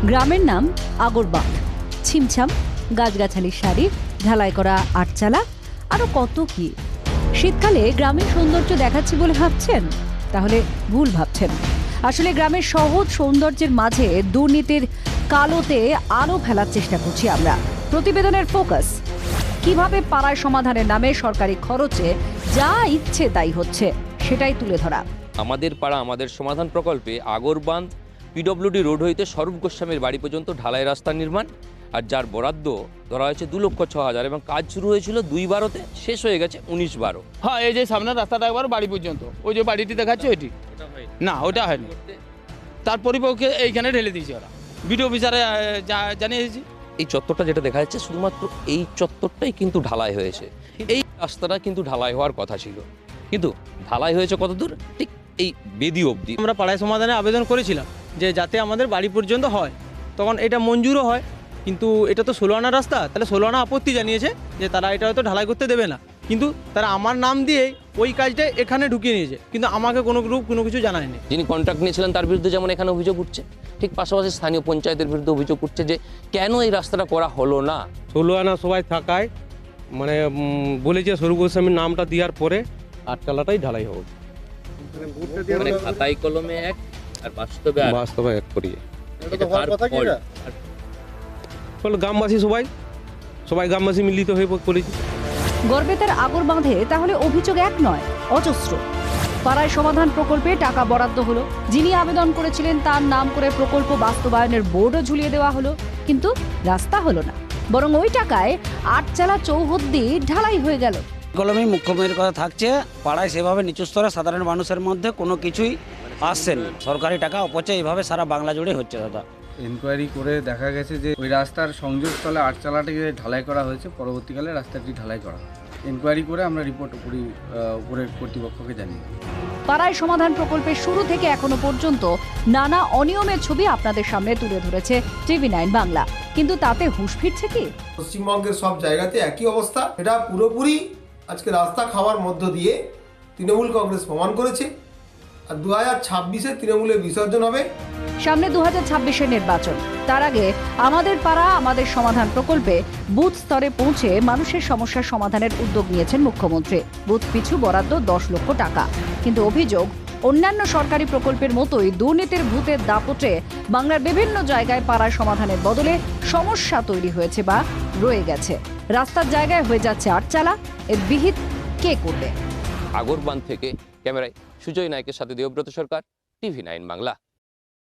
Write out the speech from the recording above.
গ্রামের নাম আগরবাঁধ। ছিমছাম গাছগাছালির সারি, ঢালাই করা আটচালা, আরো কত কি। শীতকালে গ্রামের সৌন্দর্য দেখাচ্ছি বলে ভাবছেন? তাহলে ভুল ভাবছেন। আসলে গ্রামের সহজ সৌন্দর্যের মাঝে দুর্নীতির কালোতে আলো ফেলার চেষ্টা করছি আমরা। প্রতিবেদনের ফোকাস, কিভাবে পাড়ায় সমাধানের নামে সরকারি খরচে যা ইচ্ছে তাই হচ্ছে, সেটাই তুলে ধরা। আমাদের পাড়া আমাদের সমাধান প্রকল্পে আগরবাঁধ পিডব্লিউডি রোড হইতে স্বরূপ গোস্বামীর বাড়ি পর্যন্ত ঢালাই রাস্তা নির্মাণ, আর যার বরাদ্দ ধরা হয়েছে 2,06,000 এবং কাজ শুরু হয়েছিল 2/12-তে, শেষ হয়ে গেছে 19/12। হ্যাঁ, এই যে সামনের রাস্তাটা একবার বাড়ি পর্যন্ত, ওই যে বাড়িটি দেখাচ্ছে ওইটি না, ওটা হয়নি। তার পরিপক্ষে এইখানে ঢেলে দিয়েছে ওরা, বিডিও অফিসারে জানিয়েছি। এই চত্বরটা যেটা দেখা যাচ্ছে, শুধুমাত্র এই চত্বরটাই কিন্তু ঢালাই হয়েছে। এই রাস্তাটা কিন্তু ঢালাই হওয়ার কথা ছিল, কিন্তু ঢালাই হয়েছে কতদূর? ঠিক এই বেদি অবধি। আমরা পাড়ায় সমাধানে আবেদন করেছিলাম যে যাতে আমাদের বাড়ি পর্যন্ত হয়, তখন এটা মঞ্জুরও হয়। কিন্তু এটা তো 16 আনা রাস্তা, তাহলে 16 আনা আপত্তি জানিয়েছে যে তারা এটা হয়তো ঢালাই করতে দেবে না, কিন্তু তারা আমার নাম দিয়েই ওই কাজটা এখানে ঢুকিয়ে নিয়েছে, কিন্তু আমাকে কোনো কিছু জানায়নি। যিনি কন্ট্রাক্ট নিয়েছিলেন তার বিরুদ্ধে যেমন এখানে অভিযোগ উঠছে, ঠিক পাশাপাশি স্থানীয় পঞ্চায়েতের বিরুদ্ধে অভিযোগ উঠছে যে কেন এই রাস্তাটা করা হলো না। 16 আনা সবাই থাকায় মানে বলেছে স্বরূপ গোস্বামীর নামটা দেওয়ার পরে আটচালাটাই ঢালাই হবে। মানে খাতায় কলমে এক আর বাস্তবে এক করিয়ে এটা কার fault? বলো গ্রামবাসী সবাই গ্রামবাসী মিলিত হয়ে করেছি। গড়বেতার আগরবাঁধে তাহলে অভিযোগ এক নয়, অজস্র। পাড়ায় সমাধান প্রকল্পে টাকা বরাদ্দ হলো, যিনি আবেদন করেছিলেন তার নাম করে প্রকল্প বাস্তবায়নের বোর্ডও ঝুলিয়ে দেওয়া হলো, কিন্তু রাস্তা হলো না, বরং ওই টাকায় আটচালা চৌহদ্দি ঢালাই হয়ে গেল। কলমেই মুখ্যমন্ত্রীর কথা থাকছে, পাড়ায় সেভাবে নিচু স্তরে সাধারণ মানুষের মধ্যে কোনো কিছুই আসছে না। সরকারি টাকা অপচয় এইভাবে সারা বাংলা জুড়ে হচ্ছে দাদা। এনকোয়ারি করে দেখা গেছে যে ওই রাস্তার সংযোগস্থলে আটচালাটিকে ঢালাই করা হয়েছে, পরবর্তীকালে রাস্তাটি ঢালাই করা হয়। এনকোয়ারি করে আমরা রিপোর্ট উপরের কর্তৃপক্ষকে জানিয়ে দিই। পাড়ায় সমাধান প্রকল্পের শুরু থেকে এখনো পর্যন্ত নানা অনিয়মের ছবি আপনাদের সামনে তুলে ধরেছে TV9 বাংলা, কিন্তু তাতে হুঁশ ফিরছে কি? পশ্চিমবঙ্গের সব জায়গাতে একই অবস্থা। এটা পুরোপুরি আজকে রাস্তা খাওয়ার মধ্য দিয়ে তৃণমূল কংগ্রেস প্রমাণ করেছে। আর 2026-এ তৃণমূলের বিসর্জন হবে। সামনে 2026-এর নির্বাচন, তার আগে আমাদের পাড়া আমাদের সমাধান প্রকল্পে বুথ স্তরে পৌঁছে মানুষের সমস্যার সমাধানের উদ্যোগ নিয়েছেন মুখ্যমন্ত্রী। বুথ পিছু বরাদ্দ 10 লক্ষ টাকা, কিন্তু অভিযোগ অন্যান্য সরকারি প্রকল্পের মতোই দুর্নীতির ভূতের দাপটে বাংলার বিভিন্ন জায়গায় পাড়ার সমাধানের বদলে সমস্যা তৈরি হয়েছে বা রয়ে গেছে। রাস্তার জায়গায় হয়ে যাচ্ছে আটচালা, এর বিহিত কে করবে? আগরবাঁধ থেকে ক্যামেরায় সুজয় নায়কের সাথে দেবব্রত সরকার, TV9 বাংলা।